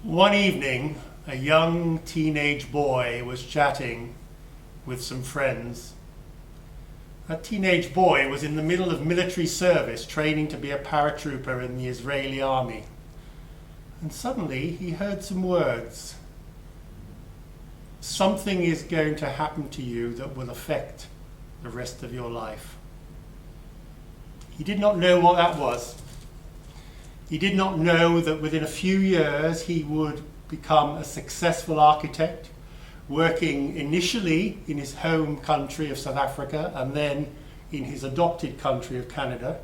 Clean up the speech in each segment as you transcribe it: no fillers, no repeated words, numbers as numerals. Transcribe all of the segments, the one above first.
One evening, a young teenage boy was chatting with some friends. That teenage boy was in the middle of military service, training to be a paratrooper in the Israeli army. And suddenly he heard some words. Something is going to happen to you that will affect the rest of your life. He did not know what that was. He did not know that within a few years he would become a successful architect, working initially in his home country of South Africa and then in his adopted country of Canada.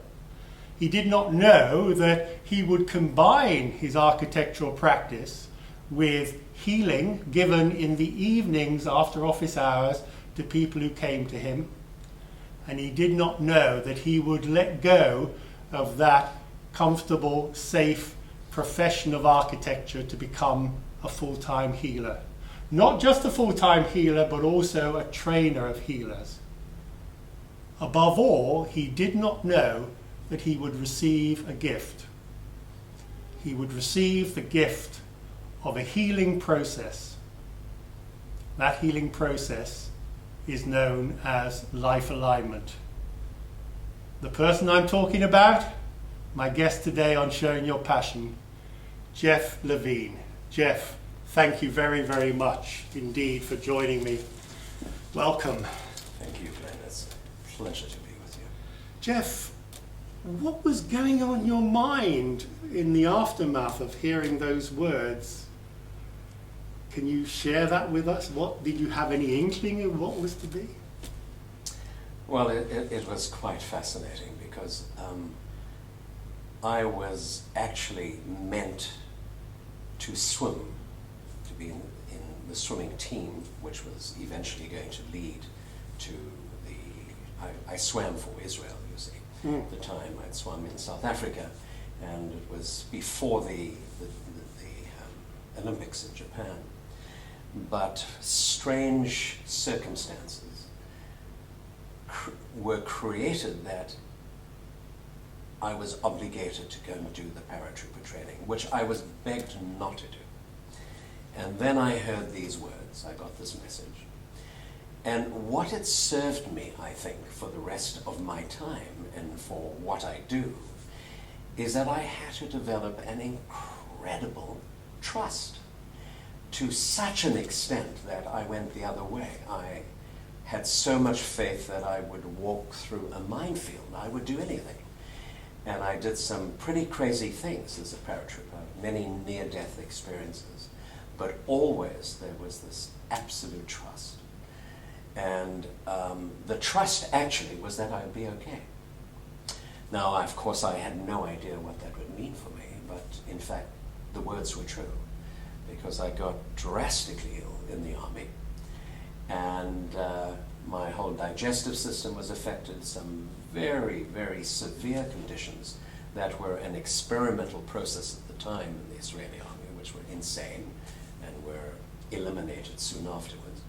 He did not know that he would combine his architectural practice with healing given in the evenings after office hours to people who came to him. And he did not know that he would let go of that comfortable, safe profession of architecture to become a full-time healer. Not just a full-time healer, but also a trainer of healers. Above all, he did not know that he would receive a gift. He would receive the gift of a healing process. That healing process is known as life alignment. The person I'm talking about, my guest today on Showing Your Passion, Jeff Levin. Jeff, thank you very, very much indeed for joining me. Welcome. Thank you, Glenn. It's a pleasure to be with you. Jeff, what was going on in your mind in the aftermath of hearing those words? Can you share that with us? Did you have any inkling of what was to be? Well, it was quite fascinating because I was actually meant to swim, to be in the swimming team, which was eventually going to lead to I swam for Israel, you see. At the time I'd swum in South Africa, and it was before the Olympics in Japan. But strange circumstances were created that I was obligated to go and do the paratrooper training, which I was begged not to do. And then I heard these words, I got this message. And what it served me, I think, for the rest of my time and for what I do, is that I had to develop an incredible trust to such an extent that I went the other way. I had so much faith that I would walk through a minefield. I would do anything. And I did some pretty crazy things as a paratrooper, many near-death experiences, but always there was this absolute trust. And the trust actually was that I would be okay. Now, of course, I had no idea what that would mean for me, but in fact, the words were true, because I got drastically ill in the army, and my whole digestive system was affected, some very, very severe conditions that were an experimental process at the time in the Israeli army, which were insane and were eliminated soon afterwards.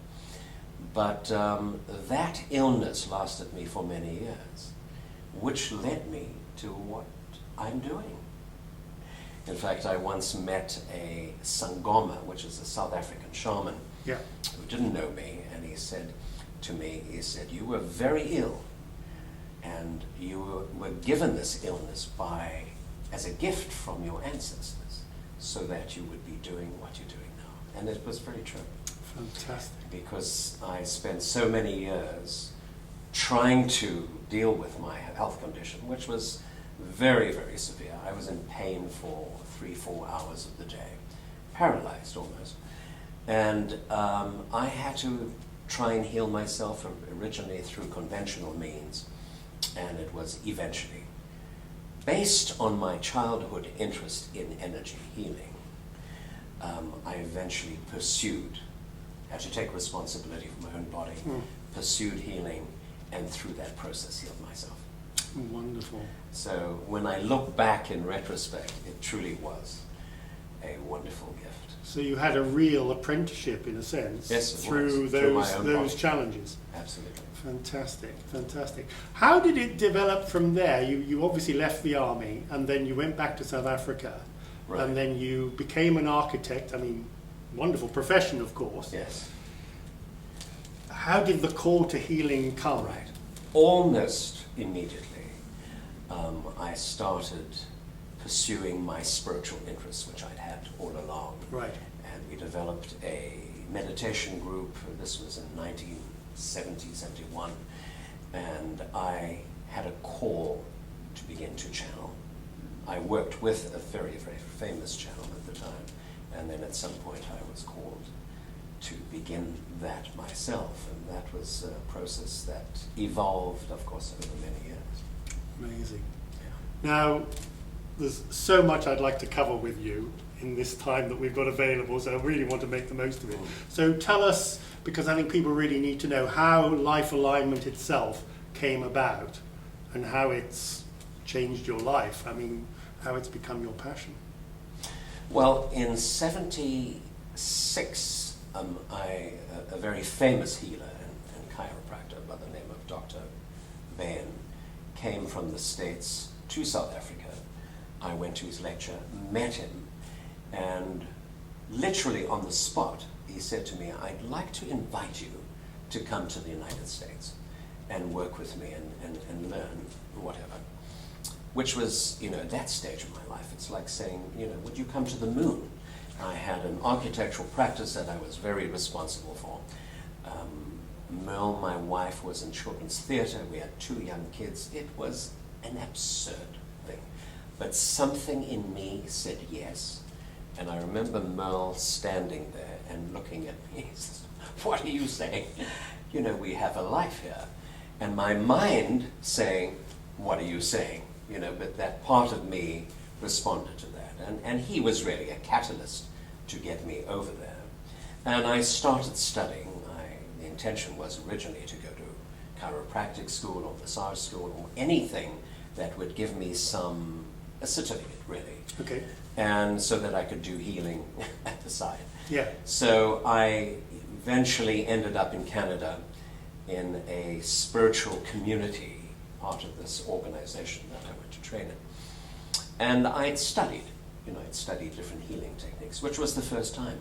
But that illness lasted me for many years, which led me to what I'm doing. In fact, I once met a Sangoma, which is a South African shaman, who didn't know me, and he said to me, you were very ill, and you were given this illness as a gift from your ancestors, so that you would be doing what you're doing now. And it was very true. Fantastic. Because I spent so many years trying to deal with my health condition, which was very, very severe. I was in pain for 3-4 hours of the day, paralyzed almost. And I had to try and heal myself originally through conventional means, and it was eventually based on my childhood interest in energy healing. I eventually had to take responsibility for my own body, pursued healing, and through that process healed myself. Wonderful. So when I look back in retrospect, it truly was a wonderful gift. So you had a real apprenticeship, in a sense, yes, through those challenges. Absolutely. Fantastic, fantastic. How did it develop from there? You obviously left the army, and then you went back to South Africa. Right. and then you became an architect. I mean, wonderful profession, of course. Yes. How did the call to healing come? Right. Almost immediately, I started pursuing my spiritual interests, which I'd had all along. Right. And we developed a meditation group. This was in 1970, 71. And I had a call to begin to channel. I worked with a very, very famous channel at the time. And then at some point I was called to begin that myself. And that was a process that evolved, of course, over many years. Amazing. Yeah. Now, there's so much I'd like to cover with you in this time that we've got available, so I really want to make the most of it. So tell us, because I think people really need to know how life alignment itself came about and how it's changed your life. I mean, how it's become your passion. Well, in 76, a very famous healer and chiropractor by the name of Dr. Levin came from the States to South Africa. I went to his lecture, met him, and literally on the spot, he said to me, I'd like to invite you to come to the United States and work with me and learn whatever. Which was, at that stage of my life, it's like saying, would you come to the moon? I had an architectural practice that I was very responsible for. Merle, my wife, was in children's theater. We had 2 young kids. It was an absurd thing. But something in me said yes. And I remember Merle standing there and looking at me. He says, what are you saying? We have a life here. And my mind saying, what are you saying? But that part of me responded to that. And he was really a catalyst to get me over there. And I started studying. The intention was originally to go to chiropractic school or massage school or anything that would give me a certificate, really. Okay. And so that I could do healing at the side. Yeah. So I eventually ended up in Canada in a spiritual community, part of this organization that I went to train in. And I'd studied different healing techniques, which was the first time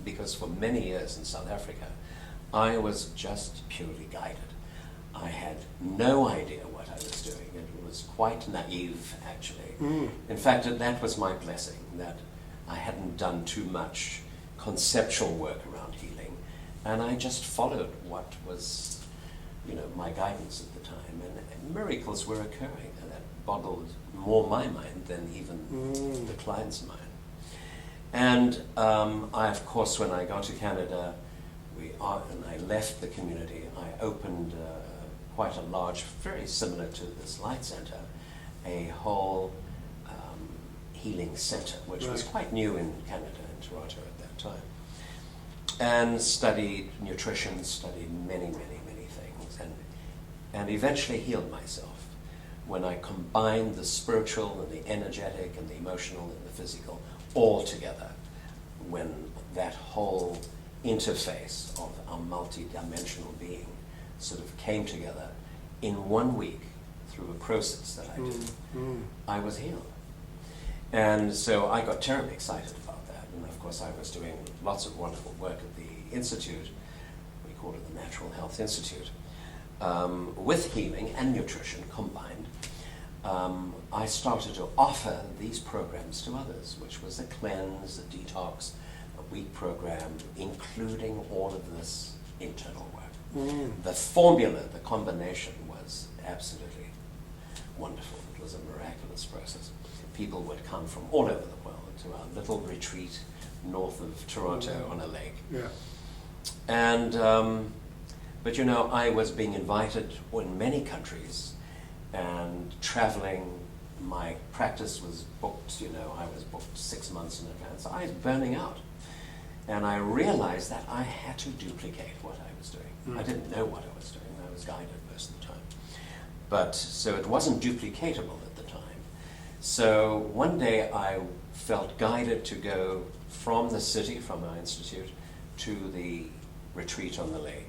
because for many years in South Africa, I was just purely guided. I had no idea what I was doing. It was quite naive, actually. In fact, that was my blessing, that I hadn't done too much conceptual work around healing, and I just followed what was, my guidance at the time, and miracles were occurring, and that boggled more my mind than even the client's mind. And I, of course, when I got to Canada, and I left the community, I opened quite a large, very similar to this light center, a whole healing center, which was quite new in Canada, in Toronto at that time. And studied nutrition, studied many, many, many things, and eventually healed myself when I combined the spiritual and the energetic and the emotional and the physical all together, when that whole interface of our multi-dimensional being sort of came together in 1 week through a process that I did. I was healed. And so I got terribly excited about that. And of course I was doing lots of wonderful work at the Institute. We call it the Natural Health Institute. With healing and nutrition combined, I started to offer these programs to others, which was a cleanse, a detox, a week program, including all of this internal work. The formula, the combination was absolutely wonderful. It was a miraculous process. People would come from all over the world to our little retreat north of Toronto on a lake. Yeah. And, but I was being invited in many countries and traveling. My practice was booked, I was booked 6 months in advance. I was burning out. And I realized that I had to duplicate what I was doing. I didn't know what I was doing. I was guided most of the time. But so it wasn't duplicatable at the time. So one day I felt guided to go from the city, from our institute, to the retreat on the lake.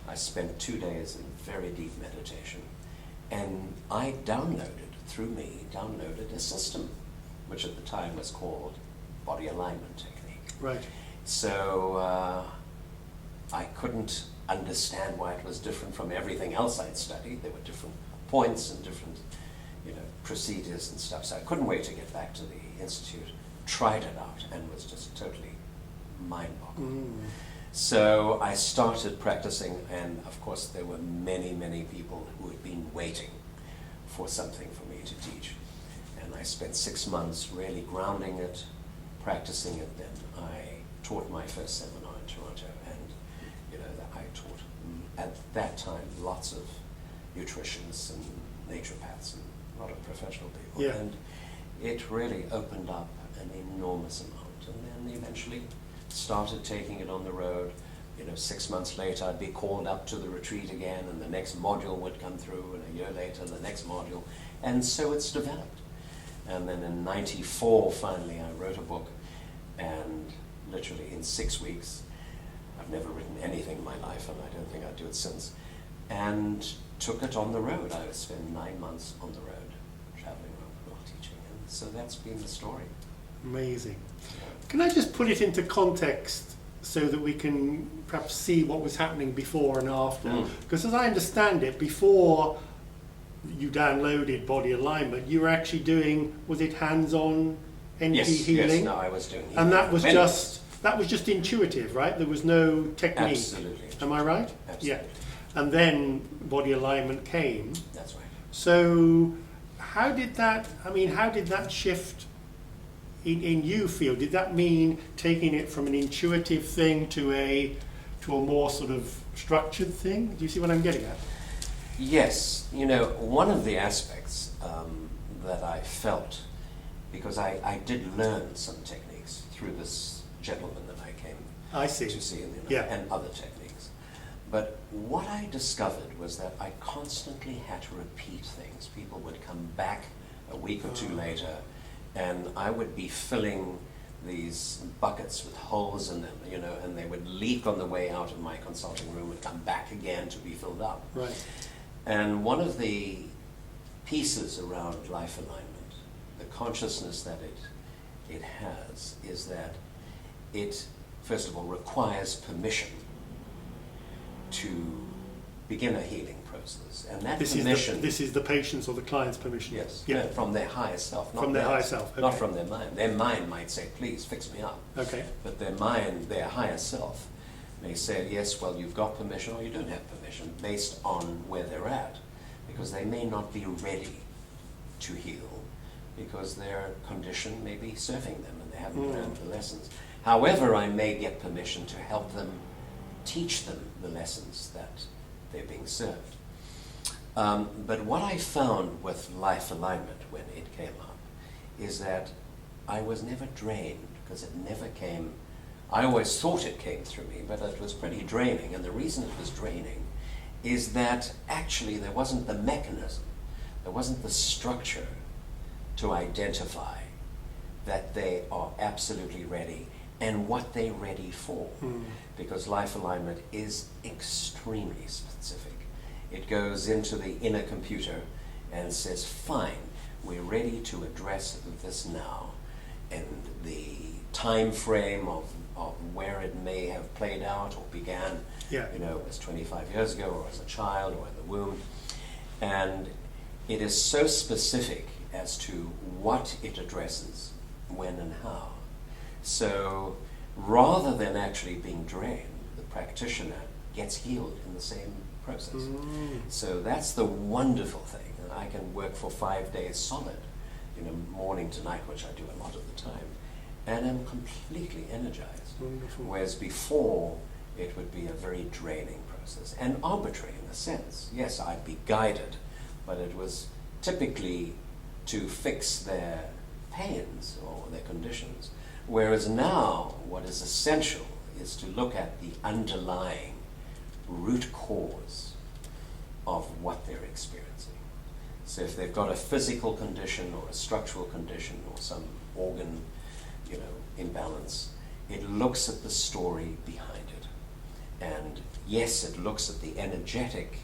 I spent 2 days in very deep meditation. And I downloaded a system which at the time was called body alignment technique. Right. So I couldn't understand why it was different from everything else I'd studied. There were different points and different, procedures and stuff. So I couldn't wait to get back to the institute, tried it out, and was just totally mind-boggling. So I started practicing, and of course there were many, many people who had been waiting for something for me to teach. And I spent 6 months really grounding it, practicing it. Then I taught my first seminar in Toronto, and I taught at that time lots of nutritionists and naturopaths and a lot of professional people. Yeah. And it really opened up an enormous amount. And then eventually started taking it on the road. 6 months later I'd be called up to the retreat again, and the next module would come through, and a year later the next module. And so it's developed. And then in '94 finally I wrote a book, and literally in 6 weeks, I've never written anything in my life, and I don't think I'd do it since, and took it on the road. I spent 9 months on the road, traveling around the world teaching, and so that's been the story. Amazing. Can I just put it into context so that we can perhaps see what was happening before and after? Because as I understand it, before you downloaded body alignment, you were actually doing, was it hands-on NT healing? Yes, no, I was doing healing. And that was just intuitive, right? There was no technique. Absolutely. Am I right? Absolutely. Yeah. And then body alignment came. That's right. So how did that shift in you feel? Did that mean taking it from an intuitive thing to a more sort of structured thing? Do you see what I'm getting at? Yes. One of the aspects that I felt, because I did learn some techniques through this gentleman that I came to see and other techniques. But what I discovered was that I constantly had to repeat things. People would come back a week or two later, and I would be filling these buckets with holes in them, and they would leak on the way out of my consulting room and come back again to be filled up. Right. And one of the pieces around life alignment, the consciousness that it has, is that it, first of all, requires permission to begin a healing process. And that permission... This is the patient's or the client's permission? Yes. Yeah. From their higher self. From their higher self, okay. Not from their mind. Their mind might say, please, fix me up. Okay. But their mind, their higher self, may say, yes, well, you've got permission or you don't have permission, based on where they're at. Because they may not be ready to heal, because their condition may be serving them and they haven't learned the lessons. However, I may get permission to help them, teach them the lessons that they're being served. But what I found with life alignment when it came up is that I was never drained, because it never came. I always thought it came through me, but it was pretty draining. And the reason it was draining is that actually there wasn't the mechanism, there wasn't the structure to identify that they are absolutely ready and what they're ready for. Because life alignment is extremely specific. It goes into the inner computer and says, fine, we're ready to address this now. And the time frame of where it may have played out or began, it was 25 years ago, or as a child, or in the womb. And it is so specific as to what it addresses, when and how. So rather than actually being drained, the practitioner gets healed in the same process. So that's the wonderful thing. And I can work for 5 days solid, morning to night, which I do a lot of the time, and I'm completely energized. Wonderful. Whereas before, it would be a very draining process and arbitrary in a sense. Yes, I'd be guided, but it was typically to fix their pains or their conditions. Whereas now, what is essential is to look at the underlying root cause of what they're experiencing. So if they've got a physical condition or a structural condition or some organ, imbalance, it looks at the story behind it. And yes, it looks at the energetic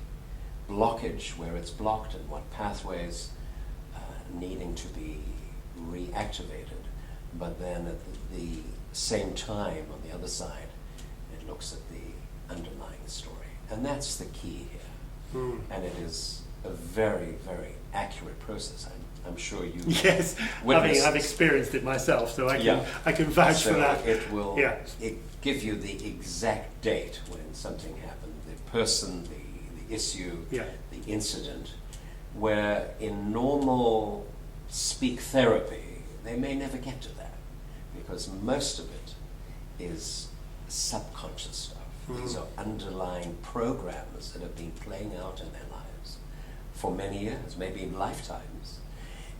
blockage, where it's blocked and what pathways needing to be reactivated, but then at the same time, on the other side, it looks at the underlying story. And that's the key here. And it is a very, very accurate process. I'm sure you yes, I've experienced it myself, so I can vouch for that. It will give you the exact date when something happened, the person, the issue, the incident, where in normal speak therapy, they may never get to that, because most of it is subconscious stuff. These are underlying programs that have been playing out in their lives for many years, maybe lifetimes.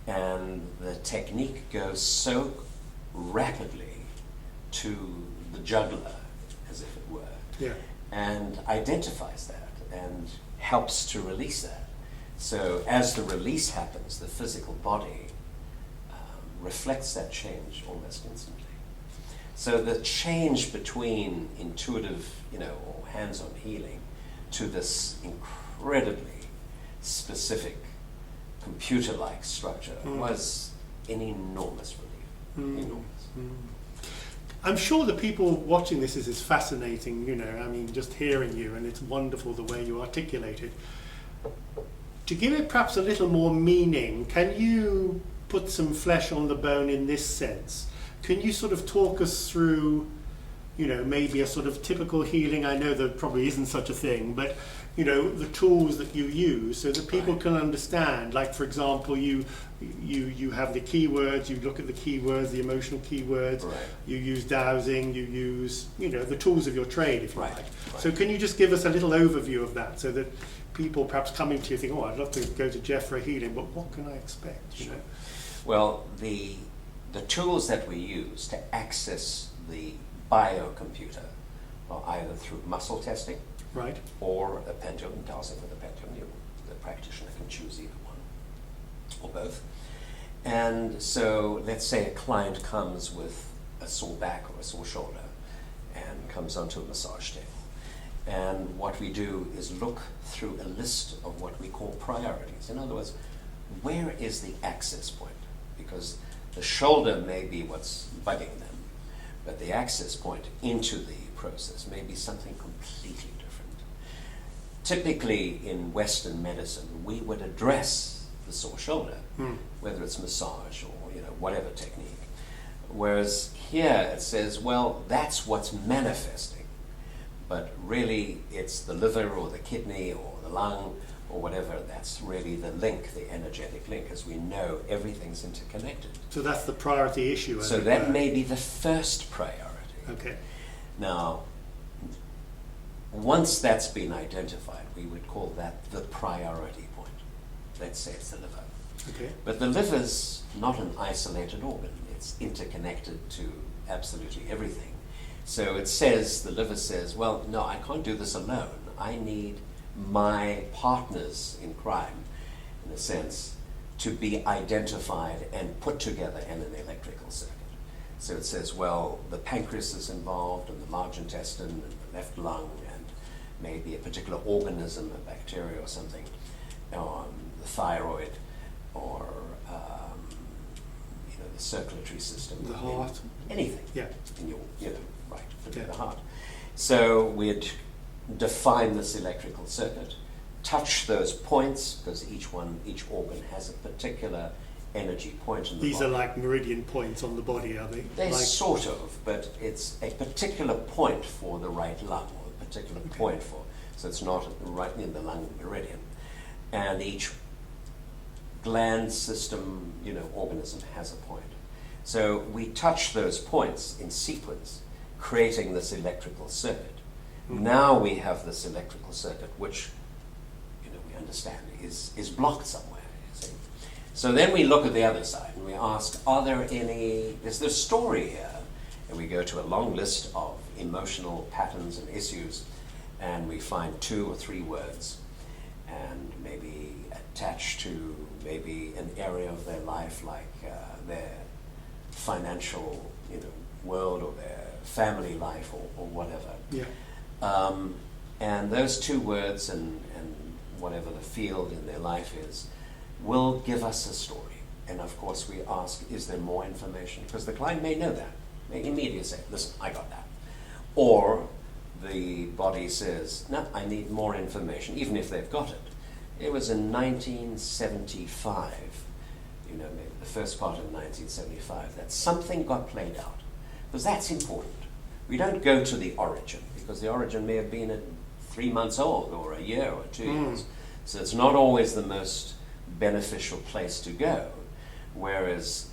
And the technique goes so rapidly to the jugular, as if it were, and identifies that and helps to release that. So as the release happens, the physical body reflects that change almost instantly. So the change between intuitive, or hands-on healing to this incredibly specific computer-like structure was an enormous relief. Enormous. I'm sure the people watching this is fascinating, just hearing you, and it's wonderful the way you articulate it. To give it perhaps a little more meaning, can you put some flesh on the bone in this sense? Can you sort of talk us through, maybe a sort of typical healing? I know there probably isn't such a thing, but, the tools that you use so that people can understand. Like, for example, you have the keywords, you look at the keywords, the emotional keywords, you use dowsing, you use, the tools of your trade, if you like. So can you just give us a little overview of that so that people perhaps coming to you think, I'd love to go to Jeff for a healing, but what can I expect? Sure. Well, the tools that we use to access the biocomputer are either through muscle testing, or a pendulum, dowsing with a pendulum. The practitioner can choose either one or both. And so let's say a client comes with a sore back or a sore shoulder and comes onto a massage table. And what we do is look through a list of what we call priorities. In other words, where is the access point? Because the shoulder may be what's bugging them, but the access point into the process may be something completely different. Typically in Western medicine, we would address the sore shoulder, whether it's massage or whatever technique. Whereas here it says, well, that's what's manifesting, but really it's the liver or the kidney or the lung or whatever. That's really the link, the energetic link, as we know everything's interconnected. So that's the priority issue. So that may be the first priority. Okay. Now, once that's been identified, we would call that the priority point. Let's say it's the liver. Okay. But the liver's not an isolated organ. It's interconnected to absolutely everything. So the liver says, well, no, I can't do this alone. I need my partners in crime, in a sense, to be identified and put together in an electrical circuit. So it says, well, the pancreas is involved, and the large intestine, and the left lung, and maybe a particular organism, a bacteria or something, the thyroid, or the circulatory system, the heart, anything. Yeah. In your, the heart. So we'd define this electrical circuit, touch those points, because each organ has a particular energy point in the body. These are like meridian points on the body, are they? They sort of, but it's a particular point for the right lung, or a particular point for, so it's not right in the lung meridian. And each gland system, organism has a point. So we touch those points in sequence, creating this electrical circuit. Now we have this electrical circuit, which we understand is blocked somewhere. You see? So then we look at the other side and we ask, is there a story here? And we go to a long list of emotional patterns and issues, and we find 2 or 3 words, and maybe attached to maybe an area of their life, like their financial world, or their family life, or whatever. Yeah. And those 2 words and whatever the field in their life is will give us a story. And of course we ask, is there more information? Because the client may know that, may immediately say, listen, I got that. Or the body says, no, I need more information, even if they've got it. It was in 1975, you know, maybe the first part of 1975, that something got played out. Because that's important. We don't go to the origin, because the origin may have been at 3 months old, or a year, or 2 years. So it's not always the most beneficial place to go. Whereas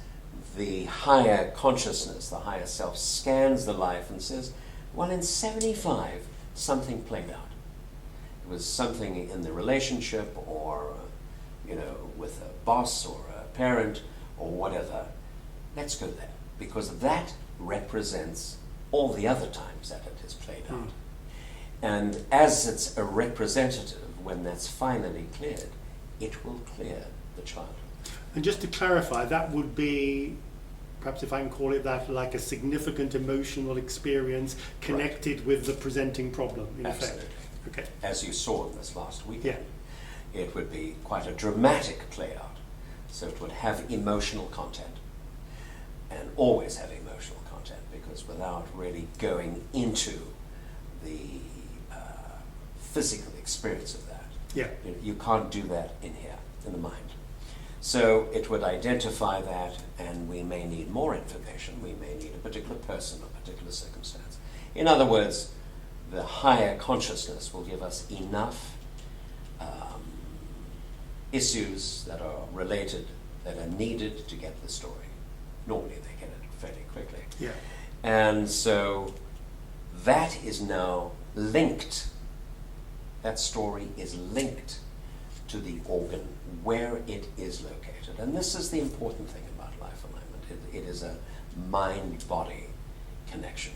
the higher consciousness, the higher self, scans the life and says, well, in 75, something played out. It was something in the relationship, or, you know, with a boss or a parent or whatever. Let's go there, because that represents all the other times that it has played out. And as it's a representative, when that's finally cleared, it will clear the childhood. And just to clarify, that would be, perhaps if I can call it that, like a significant emotional experience connected with the presenting problem, in Absolutely. effect. Okay. As you saw in this last weekend, Yeah. it would be quite a dramatic play out. So it would have emotional content, and always have emotional content, because without really going into the physical experience of that, Yeah. you can't do that in here, in the mind. So it would identify that, and we may need more information. We may need a particular person, a particular circumstance. In other words, the higher consciousness will give us enough issues that are related, that are needed to get the story. Normally they get it fairly quickly. Yeah. And so that is now linked. That story is linked to the organ where it is located. And this is the important thing about life alignment. It is a mind-body connection.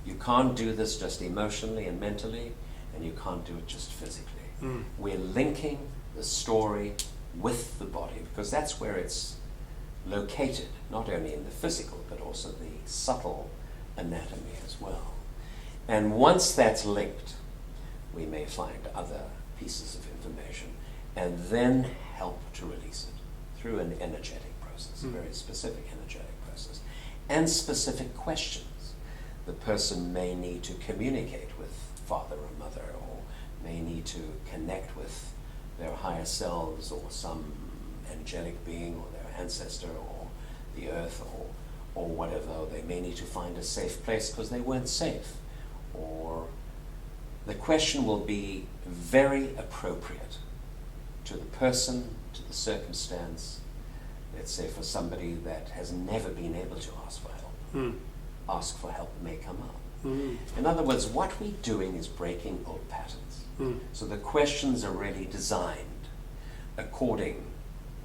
You can't do this just emotionally and mentally, and you can't do it just physically. We're linking the story with the body, because that's where it's located, not only in the physical, but also the subtle anatomy as well. And once that's linked, we may find other pieces of information, and then help to release it through an energetic process, a very specific energetic process, and specific questions. The person may need to communicate with father or mother, or may need to connect with their higher selves, or some angelic being, or their ancestor, or the earth, or whatever. They may need to find a safe place because they weren't safe. Or the question will be very appropriate to the person, to the circumstance. Let's say for somebody that has never been able to ask for help, ask for help may come up. In other words, what we're doing is breaking old patterns. So the questions are really designed according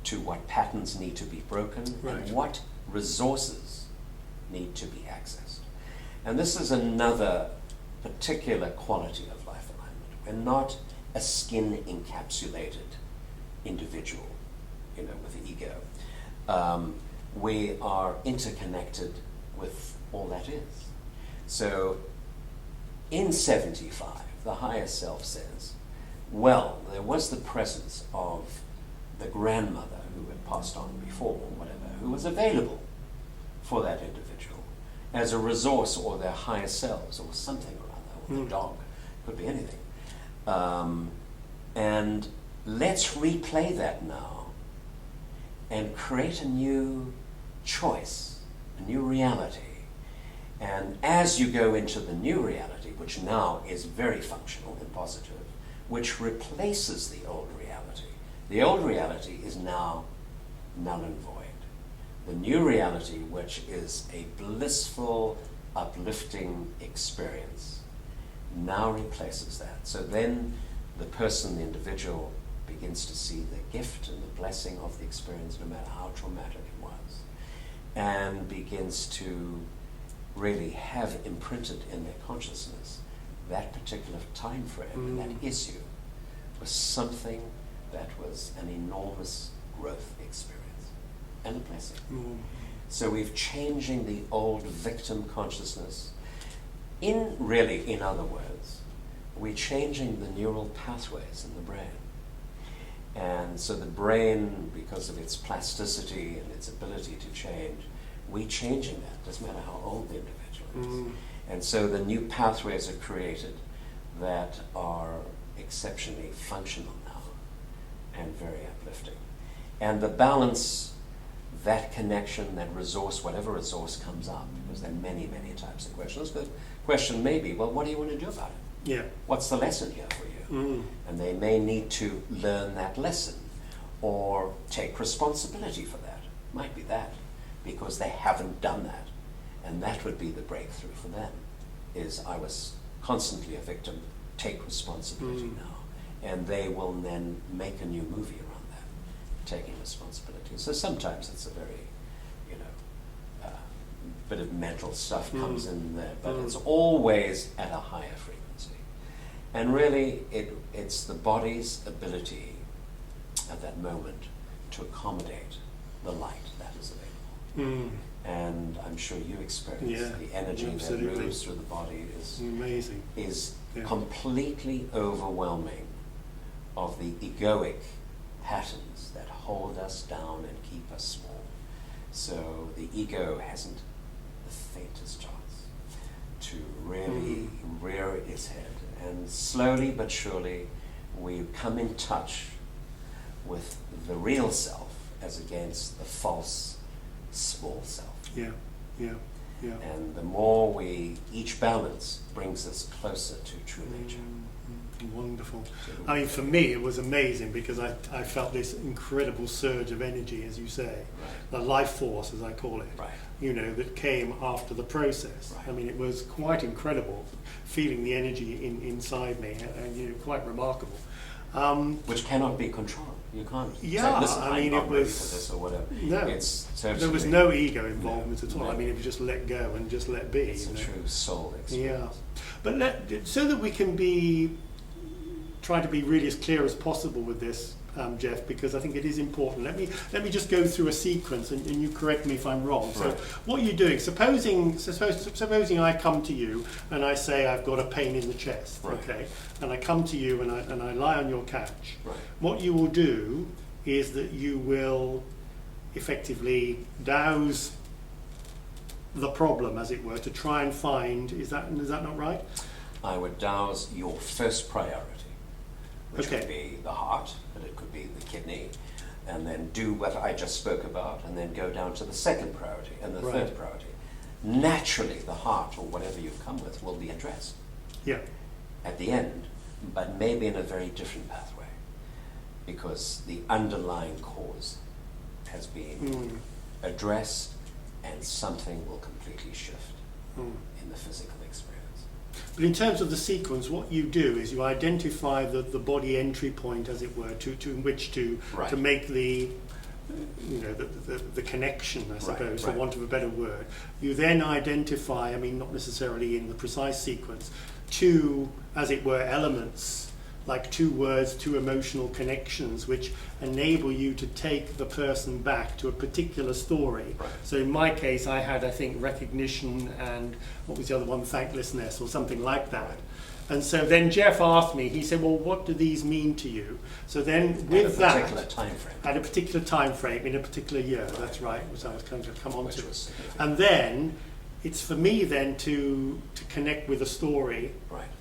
to what patterns need to be broken, and what resources need to be accessed. And this is another particular quality of life alignment. We're not a skin encapsulated individual, you know, with the ego. We are interconnected with all that is. So in 75, the higher self says, well, there was the presence of the grandmother who had passed on before, or whatever, who was available for that individual as a resource, or their higher selves, or something or other, or the dog, could be anything. And let's replay that now and create a new choice, a new reality. And as you go into the new reality, which now is very functional and positive, which replaces the old reality. The old reality is now null and void. The new reality, which is a blissful, uplifting experience, now replaces that. So then the person, the individual, begins to see the gift and the blessing of the experience, no matter how traumatic it was, and begins to really have imprinted in their consciousness that particular time frame and that issue was something that was an enormous growth experience and a blessing. So we're changing the old victim consciousness. In other words, we're changing the neural pathways in the brain. And so the brain, because of its plasticity and its ability to change, we're changing that. Doesn't matter how old the individual is. And so the new pathways are created that are exceptionally functional now and very uplifting. And the balance, that connection, that resource, whatever resource comes up, because there are many, many types of questions. The question may be, well, what do you want to do about it? Yeah. What's the lesson here for you? And they may need to learn that lesson or take responsibility for that. Might be that, because they haven't done that. And that would be the breakthrough for them, is I was constantly a victim, take responsibility now. And they will then make a new movie around that, taking responsibility. So sometimes it's a very, bit of mental stuff comes in there, but it's always at a higher frequency. And really, it's the body's ability at that moment to accommodate the light that is available. And I'm sure you experience the energy that moves through the body is amazing. Is completely overwhelming of the egoic patterns that hold us down and keep us small. So the ego hasn't the faintest chance to really rear its head. And slowly but surely we come in touch with the real self as against the false small self. And the more each balance brings us closer to true nature. Wonderful. I mean, for me, it was amazing because I felt this incredible surge of energy, as you say, the life force, as I call it, that came after the process. I mean, it was quite incredible feeling the energy inside me, and quite remarkable. Which cannot be controlled. You can't say, listen, I mean, I'm not ready for was this or whatever. No, it's totally, there was no ego involvement at all. No. I mean, it was just let go and just let be. It's a true soul experience. But so that we can try to be really as clear as possible with this, Jeff, because I think it is important. Let me just go through a sequence, and you correct me if I'm wrong. So what you're doing, supposing I come to you and I say I've got a pain in the chest, okay, and I come to you and I lie on your couch. What you will do is that you will effectively douse the problem, as it were, to try and find. Is that not right? I would douse your first priority, which would be the heart, but it could be the kidney, and then do what I just spoke about, and then go down to the second priority and the third priority. Naturally, the heart, or whatever you've come with, will be addressed at the end, but maybe in a very different pathway, because the underlying cause has been addressed, and something will completely shift in the physical experience. But in terms of the sequence, what you do is you identify the body entry point, as it were, to which to make the connection, I suppose, for want of a better word. You then identify, I mean, not necessarily in the precise sequence, two, as it were, elements, like two words, two emotional connections, which enable you to take the person back to a particular story. So in my case, I had, I think, recognition and, what was the other one, thanklessness or something like that. And so then Jeff asked me, he said, well, what do these mean to you? So then with that, at a particular time frame, in a particular year, that's right, which I was going to come on to. And then it's for me then to connect with a story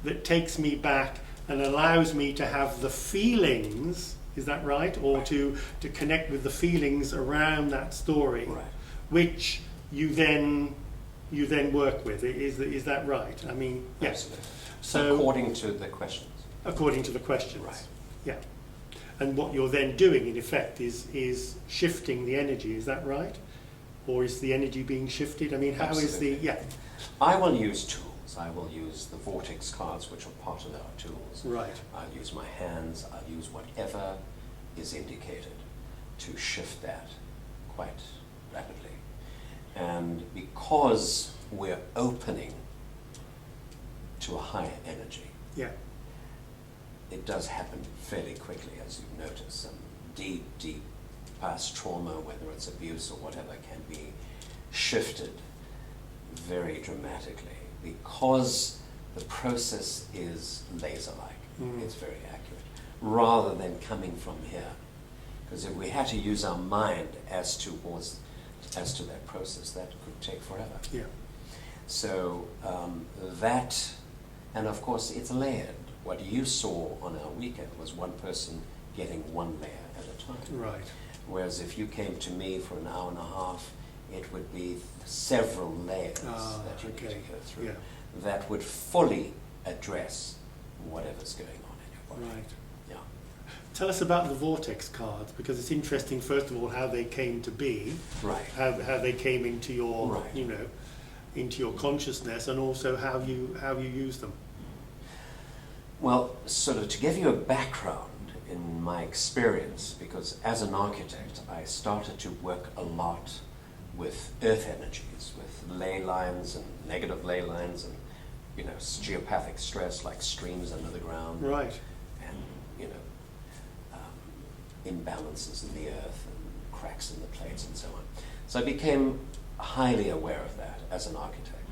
that takes me back and allows me to have the feelings, is that right? Or to connect with the feelings around that story, which you then work with. Is that right? I mean, yes. So according to the questions. According to the questions. Yeah. And what you're then doing, in effect, is shifting the energy. Is that right? Or is the energy being shifted? I mean, how is the... I will use tools. I will use the Vortex Cards, which are part of our tools. I'll use my hands. I'll use whatever is indicated to shift that quite rapidly. And because we're opening to a higher energy, it does happen fairly quickly, as you've noticed. Some deep past trauma, whether it's abuse or whatever, can be shifted very dramatically, because the process is laser-like. It's very accurate, rather than coming from here Because if we had to use our mind as to that process, that could take forever. Yeah. So that, and of course it's layered. What you saw on our weekend was one person getting one layer at a time. Right. Whereas if you came to me for an hour and a half, it would be several layers that you need to go through that would fully address whatever's going on in your body. Right. Yeah. Tell us about the Vortex cards, because it's interesting, first of all, how they came to be, Right. how they came into your, Right. you know, into your consciousness, and also how you use them. Well, sort of to give you a background in my experience, because as an architect, I started to work a lot with earth energies, with ley lines and negative ley lines, and you know, geopathic stress like streams under the ground, Right. and you know, imbalances in the earth and cracks in the plates and so on. So I became highly aware of that as an architect,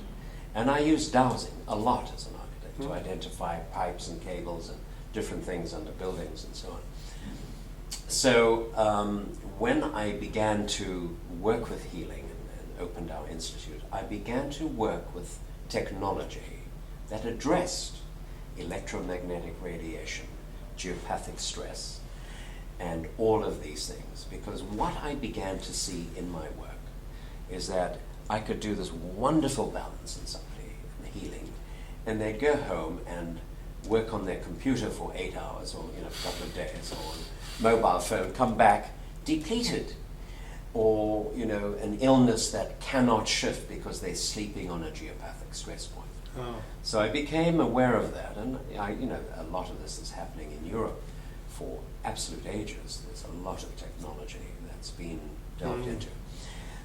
and I used dowsing a lot as an architect to identify pipes and cables and different things under buildings and so on. So when I began to work with healing and opened our institute, I began to work with technology that addressed electromagnetic radiation, geopathic stress, and all of these things. Because what I began to see in my work is that I could do this wonderful balance in somebody, in healing, and they'd go home and work on their computer for 8 hours or a couple of days, or on mobile phone, come back depleted, or an illness that cannot shift because they're sleeping on a geopathic stress point. Oh. So I became aware of that, and a lot of this is happening in Europe for absolute ages. There's a lot of technology that's been delved into.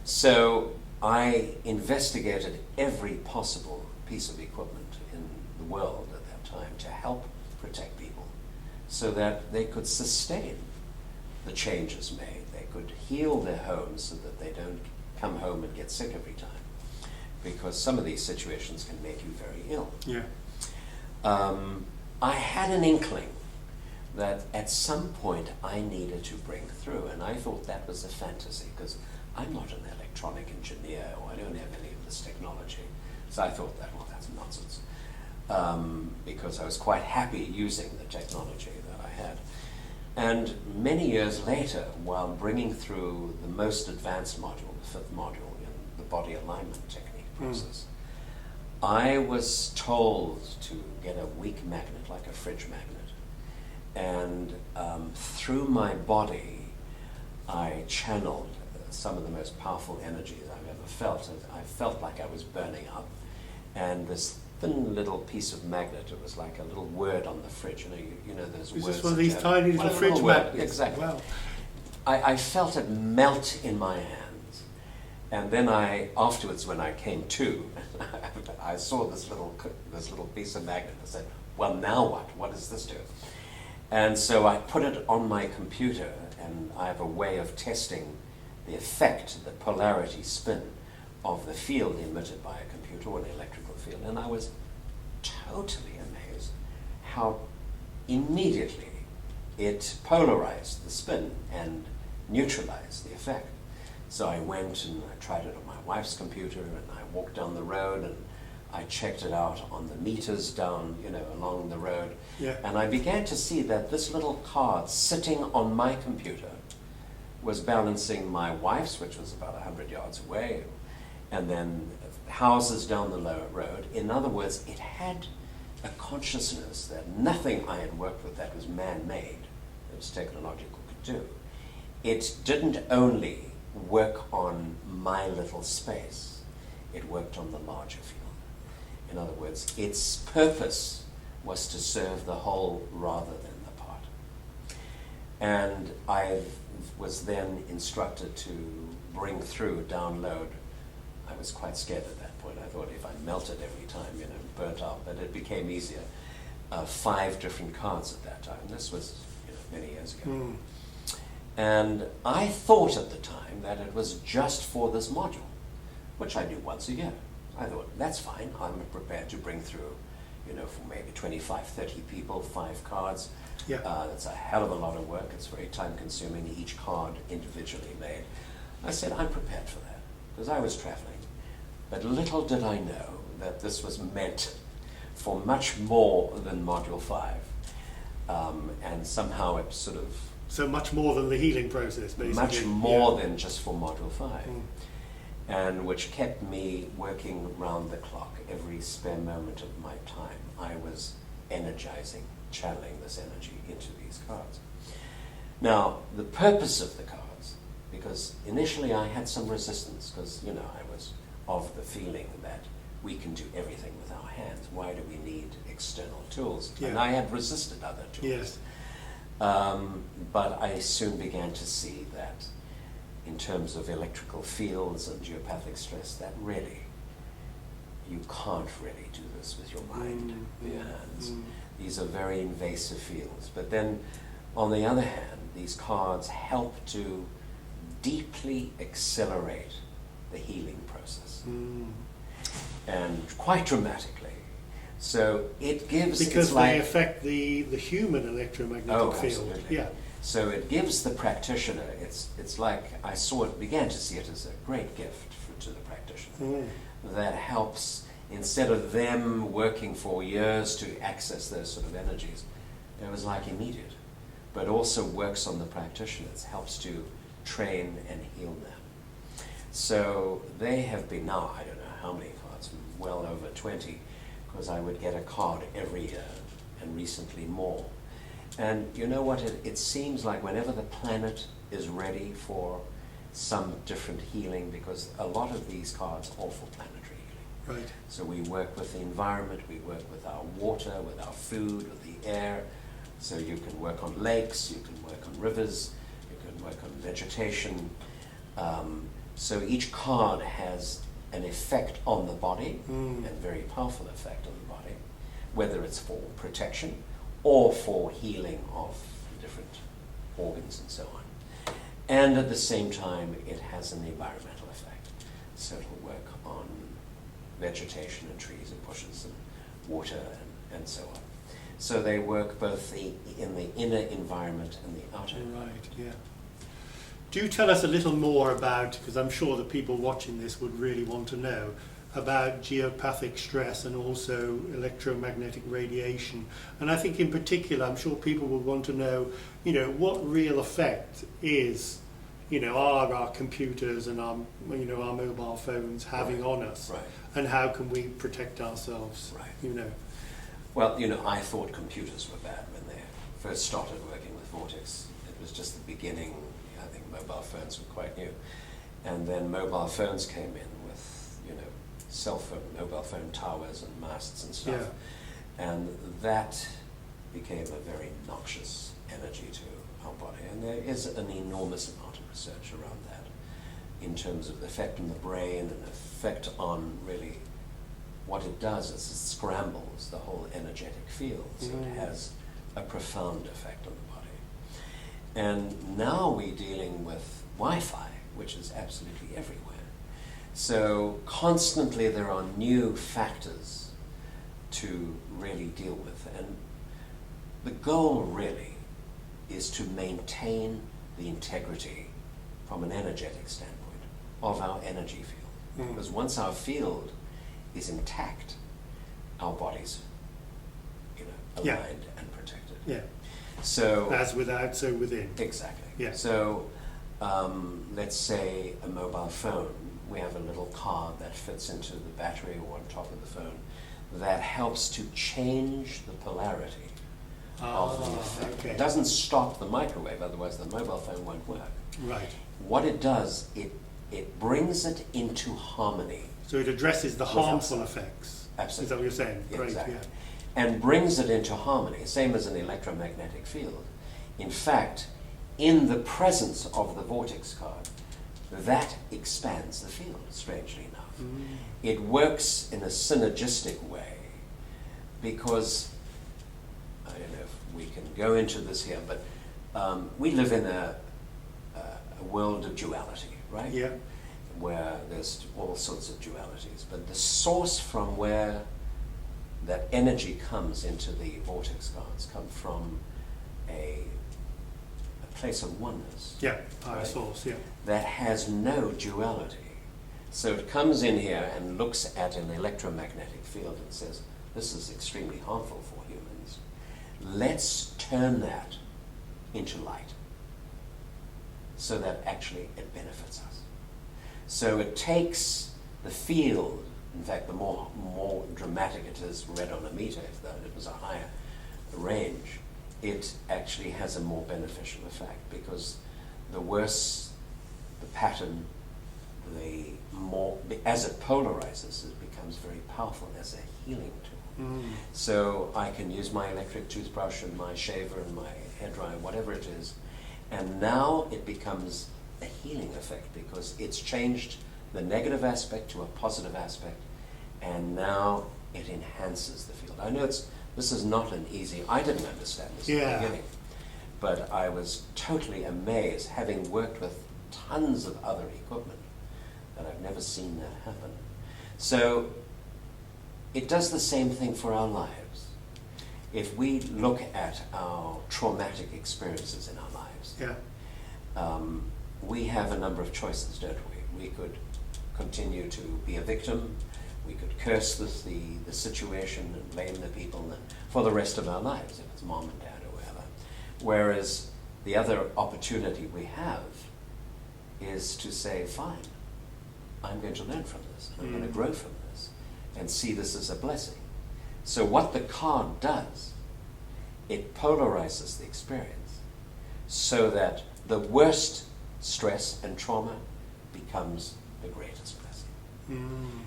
So I investigated every possible piece of equipment in the world at that time to help protect people so that they could sustain the changes made. They could heal their homes so that they don't come home and get sick every time, because some of these situations can make you very ill. Yeah. I had an inkling that at some point I needed to break through, and I thought that was a fantasy, because I'm not an electronic engineer, or I don't have any of this technology. So I thought that, well, that's nonsense, because I was quite happy using the technology that I had. And many years later, while bringing through the most advanced module, the 5th module in the body alignment technique process, I was told to get a weak magnet, like a fridge magnet, and through my body, I channeled some of the most powerful energies I've ever felt. I felt like I was burning up, and this thin little piece of magnet, it was like a little word on the fridge. You know those Is words. this one of these tiny little fridge magnets? Exactly. Wow. I felt it melt in my hands, and then afterwards, when I came to, I saw this little piece of magnet. I said, "Well, now what? What does this do?" And so I put it on my computer, and I have a way of testing the effect, the polarity spin of the field emitted by a computer or an electrical field. And I was totally amazed how immediately it polarized the spin and neutralized the effect. So I went and I tried it on my wife's computer, and I walked down the road and I checked it out on the meters down, along the road. Yeah. And I began to see that this little card sitting on my computer was balancing my wife's, which was about 100 yards away, and then houses down the road. In other words, it had a consciousness that nothing I had worked with that was man-made, that was technological, could do. It didn't only work on my little space, it worked on the larger field. In other words, its purpose was to serve the whole rather than the part. And I was then instructed to bring through, download. I was quite scared at that point. I thought if I melted every time, burnt out, but it became easier. 5 different cards at that time. This was many years ago. And I thought at the time that it was just for this module, which I do once a year. I thought, that's fine. I'm prepared to bring through, for maybe 25, 30 people, 5 cards. Yeah. It's a hell of a lot of work. It's very time consuming, each card individually made. I said, I'm prepared for that, because I was traveling. But little did I know that this was meant for much more than Module 5. And somehow it sort of... So much more than the healing process, basically. Much more than just for Module 5. And which kept me working round the clock every spare moment of my time. I was energizing, channeling this energy into these cards. Now, the purpose of the cards, because initially I had some resistance, because, you know, I was of the feeling that we can do everything with our hands. Why do we need external tools? Yeah. And I had resisted other tools. Yes. But I soon began to see that in terms of electrical fields and geopathic stress, that really, you can't really do this with your mind, with your hands. These are very invasive fields. But then, on the other hand, these cards help to deeply accelerate the healing process. And quite dramatically. So it gives... Because they affect the human electromagnetic field. Absolutely. Yeah. So it gives the practitioner, it's like I began to see it as a great gift to the practitioner that helps, instead of them working for years to access those sort of energies, it was like immediate, but also works on the practitioners, helps to train and heal them. So they have been now, I don't know how many cards, well over 20, because I would get a card every year, and recently more. And you know what, it seems like whenever the planet is ready for some different healing, because a lot of these cards are for planetary healing. Right. So we work with the environment, we work with our water, with our food, with the air. So you can work on lakes, you can work on rivers, you can work on vegetation. So each card has an effect on the body, and a very powerful effect on the body, whether it's for protection or for healing of different organs and so on. And at the same time, it has an environmental effect. So it'll work on vegetation and trees and bushes and water and so on. So they work both in the inner environment and the outer environment. Right, yeah. Do tell us a little more about, because I'm sure that people watching this would really want to know, about geopathic stress and also electromagnetic radiation. And I think in particular, I'm sure people would want to know, you know, what real effect is, you know, are our computers and our, you know, our mobile phones having on us? Right. And how can we protect ourselves? Right. You know. Well, you know, I thought computers were bad when they first started working with Vortex. It was just the beginning. I think mobile phones were quite new. And then mobile phones came in with, you know, mobile phone towers and masts and stuff. Yeah. And that became a very noxious energy to our body. And there is an enormous amount of research around that in terms of the effect on the brain and the effect on really what it does is it scrambles the whole energetic field. So it has a profound effect on the body. And now we're dealing with Wi-Fi, which is absolutely everywhere. So constantly there are new factors to really deal with. And the goal really is to maintain the integrity from an energetic standpoint of our energy field. Because once our field is intact, our body's, you know, aligned and protected. Yeah. So as without, so within. Exactly. Yeah. So let's say a mobile phone, we have a little card that fits into the battery or on top of the phone that helps to change the polarity of the effect. Okay. It doesn't stop the microwave, otherwise the mobile phone won't work. Right. What it does, it brings it into harmony. So it addresses the harmful effects. Absolutely. Is that what you're saying? Yeah, Great, exactly. yeah. And brings it into harmony, same as an electromagnetic field. In fact, in the presence of the vortex card, that expands the field, strangely enough. It works in a synergistic way because, I don't know if we can go into this here, but we live in a world of duality, right? Yeah. Where there's all sorts of dualities, but the source from where that energy comes into the vortex cards come from a place of oneness. Yeah, higher Right. source, yeah. That has no duality. So it comes in here and looks at an electromagnetic field and says, this is extremely harmful for humans. Let's turn that into light so that actually it benefits us. So it takes the field, in fact, the more dramatic it is read on a meter, if it was a higher range, it actually has a more beneficial effect, because the worse the pattern, the more, as it polarizes, it becomes very powerful as a healing tool. So I can use my electric toothbrush and my shaver and my hairdryer, whatever it is, and now it becomes a healing effect, because it's changed the negative aspect to a positive aspect, and now it enhances the field. I know this is not an easy, I didn't understand this at the beginning, but I was totally amazed, having worked with tons of other equipment, that I've never seen that happen. So it does the same thing for our lives. If we look at our traumatic experiences in our lives, we have a number of choices, don't we? We could continue to be a victim, we could curse the situation and blame the people for the rest of our lives, if it's mom and dad or whatever. Whereas the other opportunity we have is to say, fine, I'm going to learn from this, I'm going to grow from this, and see this as a blessing. So what the card does, it polarizes the experience so that the worst stress and trauma becomes the greatest blessing.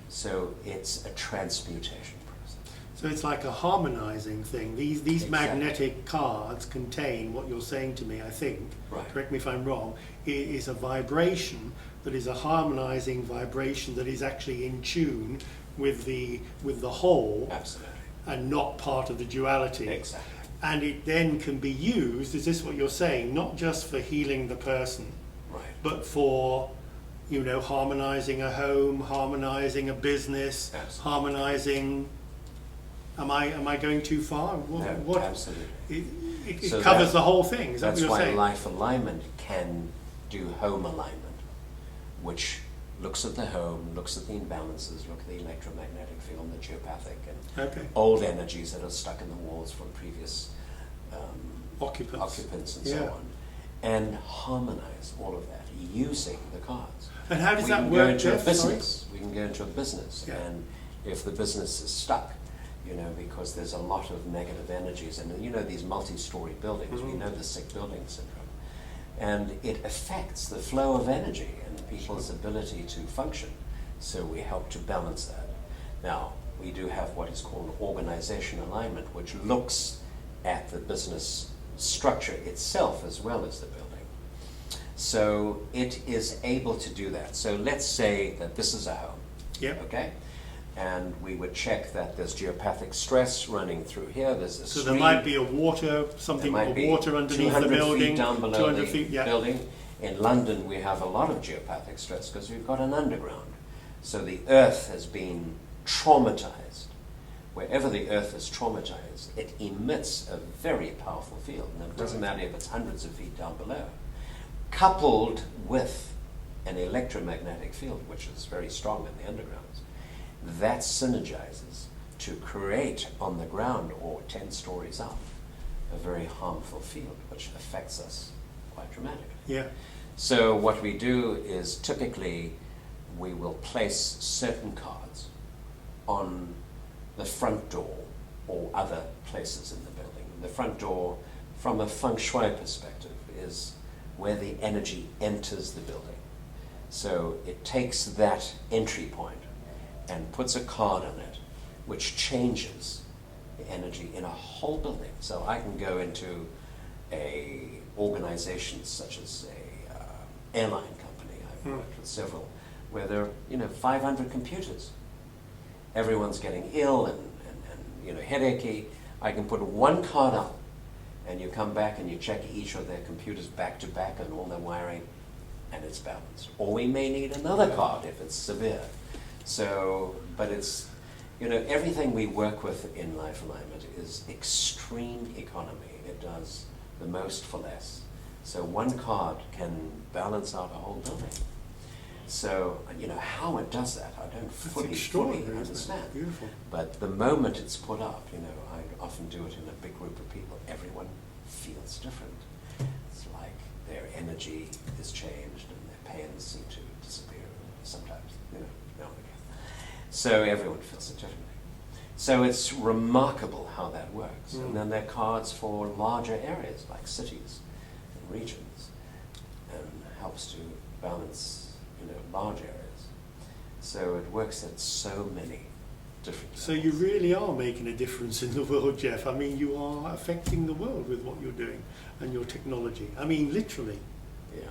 So it's a transmutation process. So it's like a harmonizing thing. These Exactly. magnetic cards contain what you're saying to me, I think, Right. correct me if I'm wrong, is a vibration that is a harmonizing vibration that is actually in tune with the whole. Absolutely. And not part of the duality. Exactly. And it then can be used, is this what you're saying, not just for healing the person, Right. but for, harmonizing a home, harmonizing a business, Absolutely. harmonizing. Am I going too far? No, absolutely. It So covers the whole thing. Is that what That's you're why saying? life alignment can do home alignment, which looks at the home, looks at the imbalances, look at the electromagnetic field, the geopathic, and old energies that are stuck in the walls from previous occupants and so on, and harmonize all of that using the cards. And how does We that can work, go into Jeff? a business. We can go into a business, Yeah. and if the business is stuck, because there's a lot of negative energies, and these multi-story buildings, we know the sick building syndrome, and it affects the flow of energy and people's ability to function. So we help to balance that. Now, we do have what is called organization alignment, which looks at the business structure itself as well as the building. So it is able to do that. So let's say that this is a home, okay? And we would check that there's geopathic stress running through here. There's a So stream. there might be a water, something There might be water underneath the 200 building. feet down below 200 the feet, building. In London, we have a lot of geopathic stress because we've got an underground. So the earth has been traumatized. Wherever the earth is traumatized, it emits a very powerful field. And it doesn't matter if it's hundreds of feet down below. Coupled with an electromagnetic field, which is very strong in the undergrounds, that synergizes to create on the ground or 10 stories up a very harmful field, which affects us quite dramatically. Yeah. So what we do is typically we will place certain cards on the front door or other places in the building. The front door, from a feng shui perspective, is where the energy enters the building. So it takes that entry point and puts a card on it, which changes the energy in a whole building. So I can go into a organization such as a airline company. I've worked with several where there are 500 computers. Everyone's getting ill and headachy. I can put one card up, and you come back and you check each of their computers back to back and all their wiring, and it's balanced. Or we may need another card if it's severe. So, but it's, everything we work with in life alignment is extreme economy. It does the most for less. So one card can balance out a whole building. So, how it does that, I don't fully understand. Beautiful. But the moment it's put up, I often do it in a big group of people, everyone feels different. It's like their energy is changed and their pains seem to disappear sometimes, now and again. So everyone feels it differently. So it's remarkable how that works. And then there are cards for larger areas like cities and regions, and helps to balance large areas. So it works at so many different levels. So you really are making a difference in the world, Jeff. I mean, you are affecting the world with what you're doing and your technology. I mean, literally. Yeah.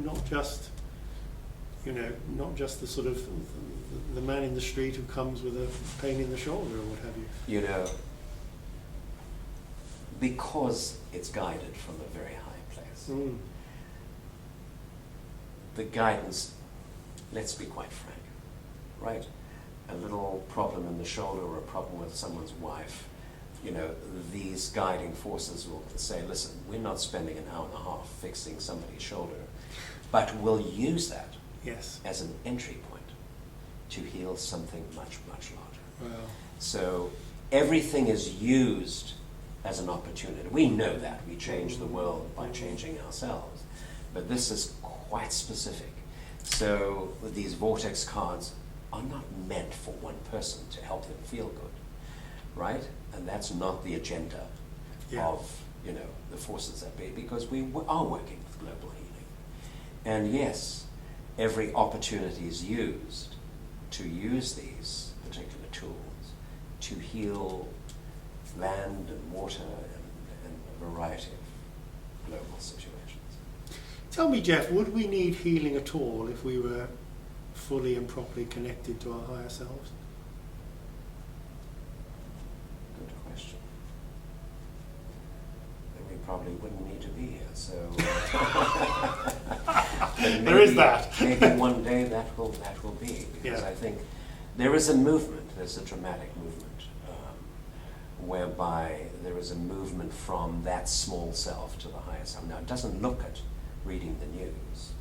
Not just the sort of the man in the street who comes with a pain in the shoulder or what have you. Because it's guided from a very high place. The guidance, let's be quite frank, right? A little problem in the shoulder or a problem with someone's wife, these guiding forces will say, listen, we're not spending an hour and a half fixing somebody's shoulder, but we'll use that as an entry point to heal something much, much larger. Wow. So everything is used as an opportunity. We know that. We change the world by changing ourselves. But this is quite specific. So these Vortex cards are not meant for one person to help them feel good, right? And that's not the agenda of the forces that be, because we are working with global healing. And yes, every opportunity is used to use these particular tools to heal land and water and a variety of global situations. Tell me, Jeff, would we need healing at all if we were fully and properly connected to our higher selves? Good question. Then we probably wouldn't need to be here, so... There is that. Maybe one day that will be, because I think there is a movement, there's a dramatic movement, whereby there is a movement from that small self to the higher self. Now, it doesn't look at reading the news.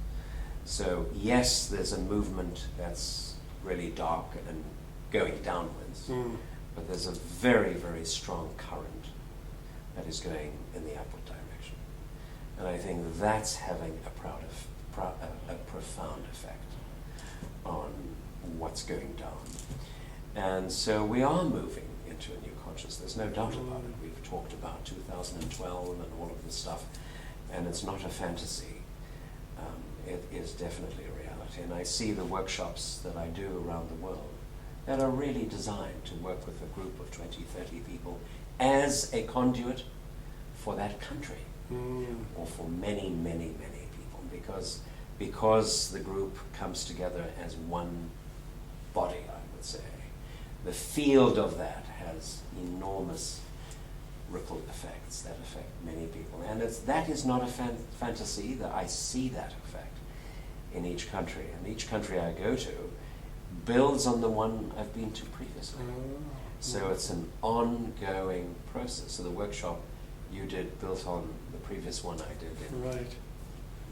So yes, there's a movement that's really dark and going downwards, but there's a very, very strong current that is going in the upward direction. And I think that's having a profound effect on what's going down. And so we are moving into a new consciousness. There's no doubt about it. We've talked about 2012 and all of this stuff, and it's not a fantasy. It is definitely a reality. And I see the workshops that I do around the world that are really designed to work with a group of 20, 30 people as a conduit for that country, or for many, many, many people, because the group comes together as one body, I would say. The field of that has enormous ripple effects that affect many people. And that is not a fantasy, that I see that effect in each country. And each country I go to builds on the one I've been to previously. So it's an ongoing process. So the workshop you did built on the previous one I did in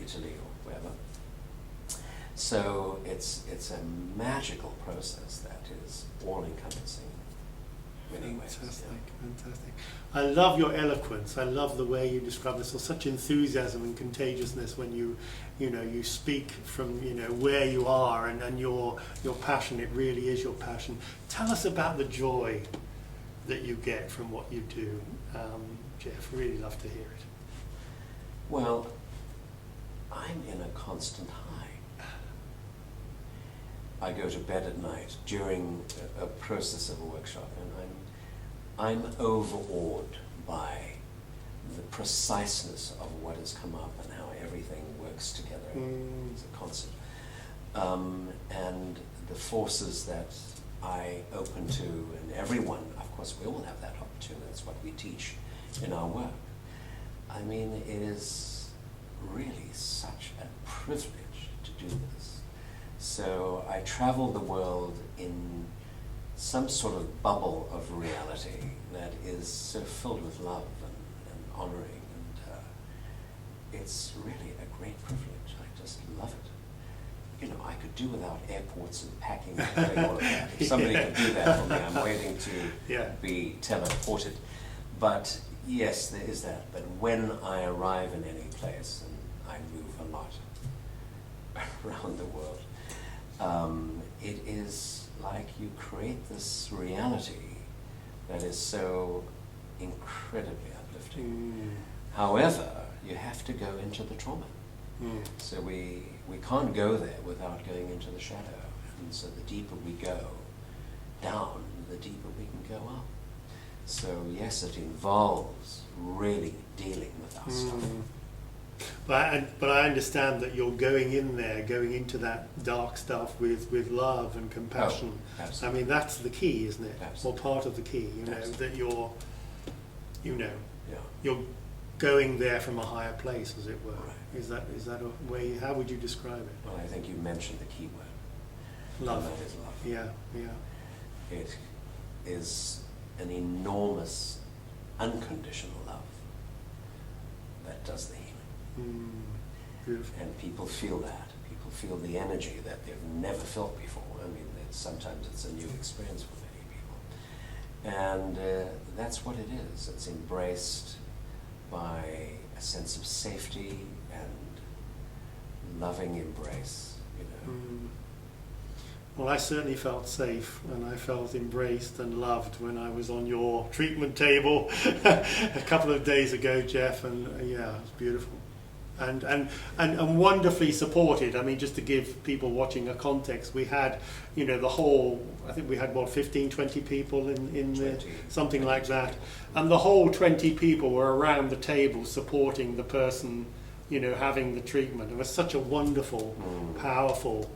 Italy or wherever. So it's a magical process that is all-encompassing. Fantastic. I love your eloquence. I love the way you describe this with such enthusiasm and contagiousness when you speak from where you are and your passion. It really is your passion. Tell us about the joy that you get from what you do, Jeff. Really love to hear it. Well, I'm in a constant high. I go to bed at night during a process of a workshop, and I'm overawed by the preciseness of what has come up and how everything works together as a concert. And the forces that I open to, and everyone, of course, we all have that opportunity. That's what we teach in our work. I mean, it is really such a privilege to do this. So I travel the world in some sort of bubble of reality that is so filled with love and honoring and it's really a great privilege. I just love it. You know, I could do without airports and packing and doing all of that. If somebody could do that for me, I'm waiting to be teleported. But yes, there is that. But when I arrive in any place, and I move a lot around the world, it is like you create this reality that is so incredibly uplifting. However, you have to go into the trauma. So we can't go there without going into the shadow. And so the deeper we go down, the deeper we can go up. So yes, it involves really dealing with our stuff. But I understand that you're going in there, going into that dark stuff with love and compassion. Oh, absolutely. I mean, that's the key, isn't it? Absolutely. Or part of the key, you know, Absolutely. that you're, you know, Yeah. you're going there from a higher place, as it were. Right. Is that a way? How would you describe it? Well, I think you mentioned the key word. Love. And that is love. Yeah. It is an enormous, unconditional love that does the healing. Beautiful. And people feel that. People feel the energy that they've never felt before. I mean, sometimes it's a new experience for many people. And that's what it is. It's embraced by a sense of safety and loving embrace, you know. Well, I certainly felt safe, and I felt embraced and loved when I was on your treatment table a couple of days ago, Jeff, and yeah, it was beautiful. And wonderfully supported. I mean, just to give people watching a context, we had, you know, the whole, I think we had, what, 15, 20 people in the, something like that. And the whole 20 people were around the table supporting the person, you know, having the treatment. It was such a wonderful, powerful,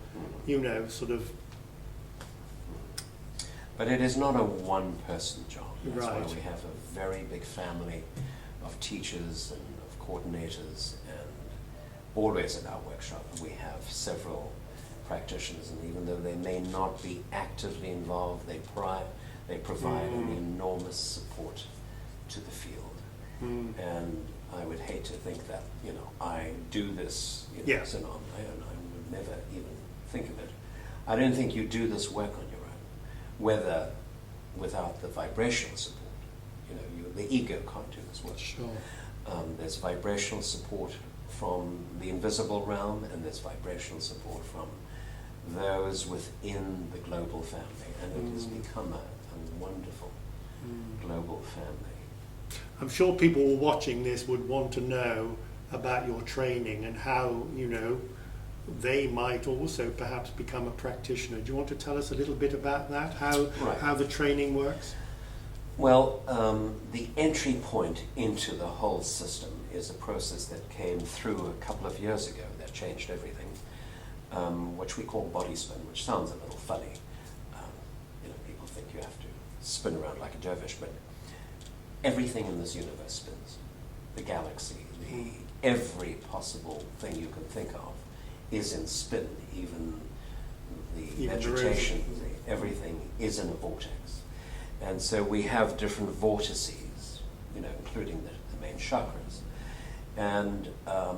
you know, sort of... But it is not a one-person job. That's Right. why we have a very big family of teachers and of coordinators, and always in our workshop we have several practitioners, and even though they may not be actively involved, they provide an enormous support to the field. And I would hate to think that, you know, I do this, you know, as an on my own. I would never even think of it. I don't think you do this work on your own, whether without the vibrational support. You know, the ego can't do this work. Sure. There's vibrational support from the invisible realm, and there's vibrational support from those within the global family, and it has become a wonderful global family. I'm sure people watching this would want to know about your training and how, you know, they might also perhaps become a practitioner. Do you want to tell us a little bit about that, how the training works? Well, the entry point into the whole system is a process that came through a couple of years ago that changed everything, which we call body spin, which sounds a little funny. You know, people think you have to spin around like a dervish, but everything in this universe spins. The galaxy, every possible thing you can think of is in spin. Even the vegetation, everything is in a vortex. And so we have different vortices, you know, including the main chakras. And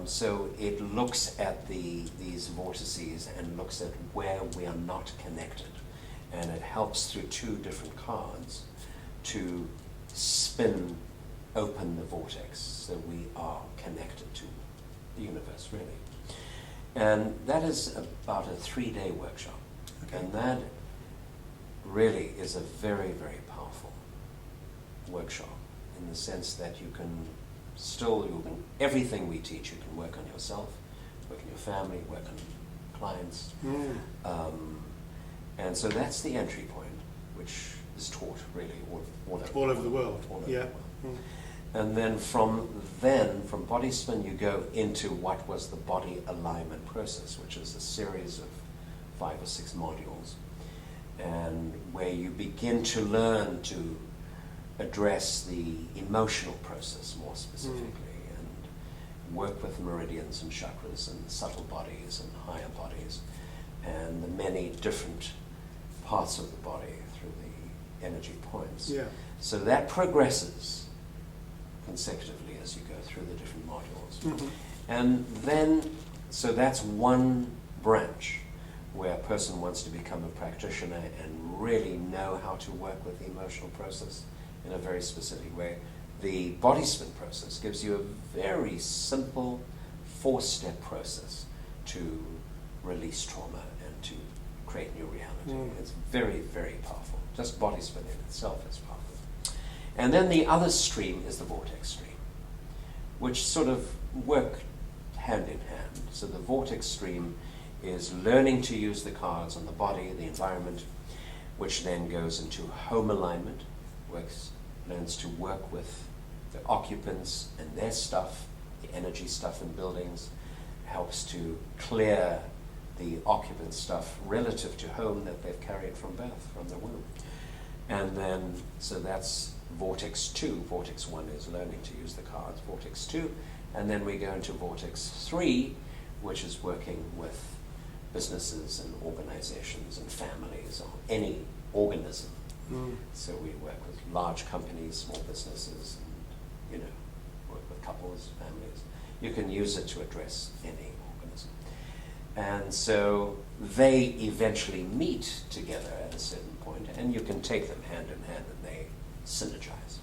so it looks at these vortices and looks at where we are not connected. And it helps through two different cards to spin open the vortex so we are connected to the universe, really. And that is about a 3-day workshop. Okay. And that really is a very, very powerful workshop in the sense that you can everything we teach, you can work on yourself, work on your family, work on clients. And so that's the entry point, which is taught really all over the world. All over the world. And then from body spin you go into what was the body alignment process, which is a series of 5 or 6 modules, and where you begin to learn to address the emotional process more specifically, and work with meridians and chakras and subtle bodies and higher bodies and the many different parts of the body through the energy points. Yeah. So that progresses consecutively as you go through the different modules. And then, so that's one branch where a person wants to become a practitioner and really know how to work with the emotional process in a very specific way. The body spin process gives you a very simple 4-step process to release trauma and to create new reality. It's very, very powerful. Just body spin in itself is powerful. And then the other stream is the vortex stream, which sort of work hand in hand. So the vortex stream is learning to use the cards on the body, the environment, which then goes into home alignment, learns to work with the occupants and their stuff, the energy stuff in buildings, helps to clear the occupant stuff relative to home that they've carried from birth, from the womb. And then, so that's Vortex 2. Vortex 1 is learning to use the cards, Vortex 2. And then we go into Vortex 3, which is working with businesses and organizations and families or any organism. So we work with large companies, small businesses, and work with couples, families. You can use it to address any organism. And so they eventually meet together at a certain point, and you can take them hand in hand and they synergize.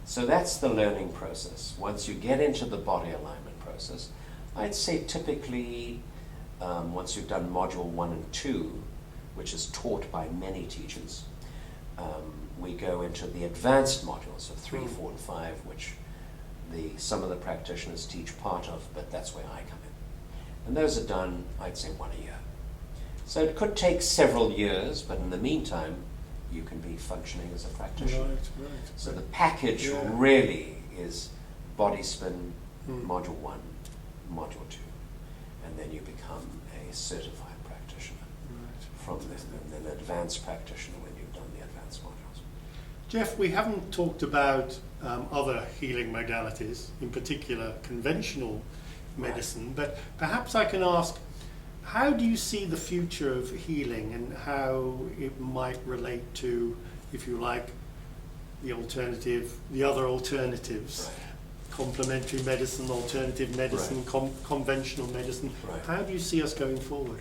So that's the learning process. Once you get into the body alignment process, I'd say typically once you've done module 1 and 2, which is taught by many teachers, we go into the advanced modules of 3, 4, and 5, which some of the practitioners teach part of, but that's where I come in. And those are done, I'd say, 1 a year. So it could take several years, but in the meantime, you can be functioning as a practitioner. Right. So the package really is body spin, module 1, module 2, and then you become a certified practitioner from there, and then advanced practitioner when you've done the advanced modules. Jeff, we haven't talked about other healing modalities, in particular conventional medicine, but perhaps I can ask, how do you see the future of healing and how it might relate to, if you like, the other alternatives? Complementary medicine, alternative medicine, conventional medicine. How do you see us going forward?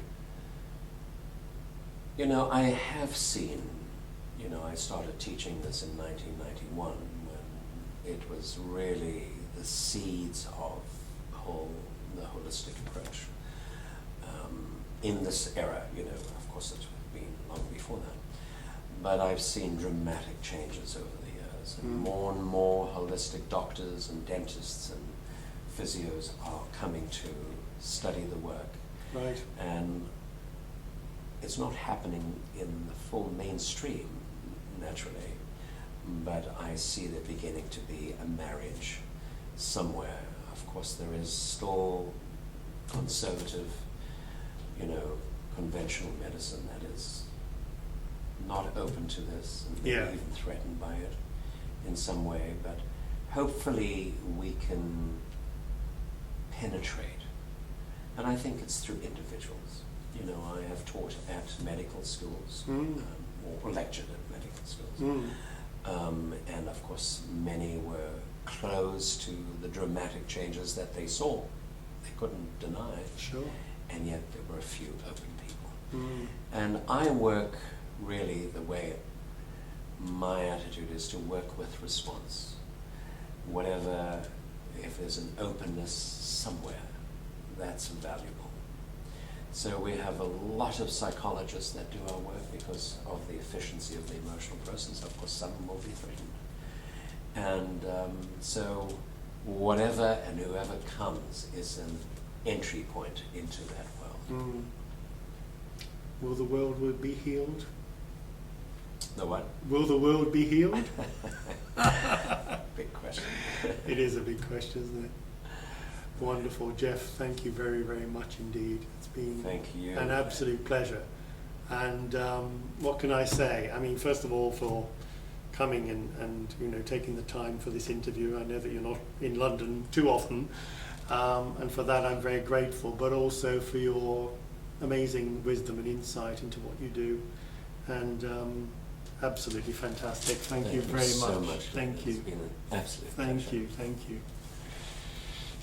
I have seen, I started teaching this in 1991 when it was really the seeds of the holistic approach. In this era, of course it's been long before that, but I've seen dramatic changes over the years, and more holistic doctors and dentists and physios are coming to study the work. Right. And it's not happening in the full mainstream, naturally, but I see there beginning to be a marriage somewhere. Of course, there is still conservative, conventional medicine that is not open to this and maybe even threatened by it in some way, but hopefully we can penetrate. And I think it's through individuals. I have taught at medical schools or lectured at medical schools. And of course, many were closed to the dramatic changes that they saw. They couldn't deny it. Sure. And yet there were a few open people. And I work really the way my attitude is to work with response. Whatever, if there's an openness somewhere, that's valuable. So we have a lot of psychologists that do our work because of the efficiency of the emotional process. Of course, some will be threatened. And so whatever and whoever comes is an entry point into that world. Will the world be healed? The what? Will the world be healed? Big question. It is a big question, isn't it? Wonderful. Jeff, thank you very, very much indeed. It's been an absolute pleasure. And what can I say? I mean, first of all, for coming and taking the time for this interview. I know that you're not in London too often, and for that I'm very grateful, but also for your amazing wisdom and insight into what you do. And absolutely fantastic. Thank you very so much. much. Thank you. It's been an absolute Thank pleasure. you. Thank you.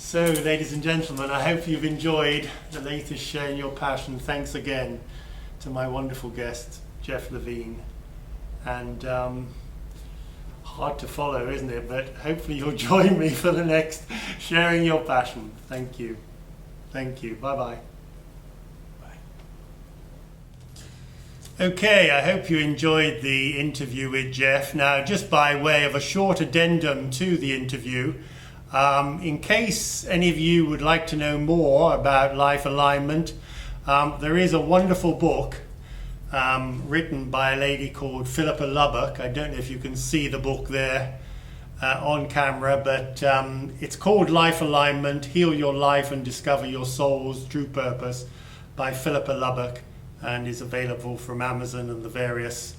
So, ladies and gentlemen, I hope you've enjoyed the latest Sharing Your Passion. Thanks again to my wonderful guest, Jeff Levin. And hard to follow, isn't it? But hopefully you'll join me for the next Sharing Your Passion. Thank you. Thank you. Bye-bye. Okay, I hope you enjoyed the interview with Jeff. Now, just by way of a short addendum to the interview, in case any of you would like to know more about life alignment, there is a wonderful book written by a lady called Philippa Lubbock. I don't know if you can see the book there on camera, but it's called Life Alignment, Heal Your Life and Discover Your Soul's True Purpose by Philippa Lubbock, and is available from Amazon and the various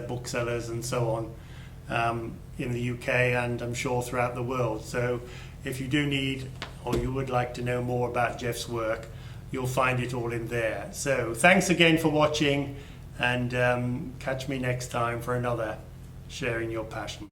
booksellers and so on in the UK, and I'm sure throughout the world. So if you do need, or you would like to know more about Jeff's work, you'll find it all in there. So thanks again for watching, and catch me next time for another Sharing Your Passion.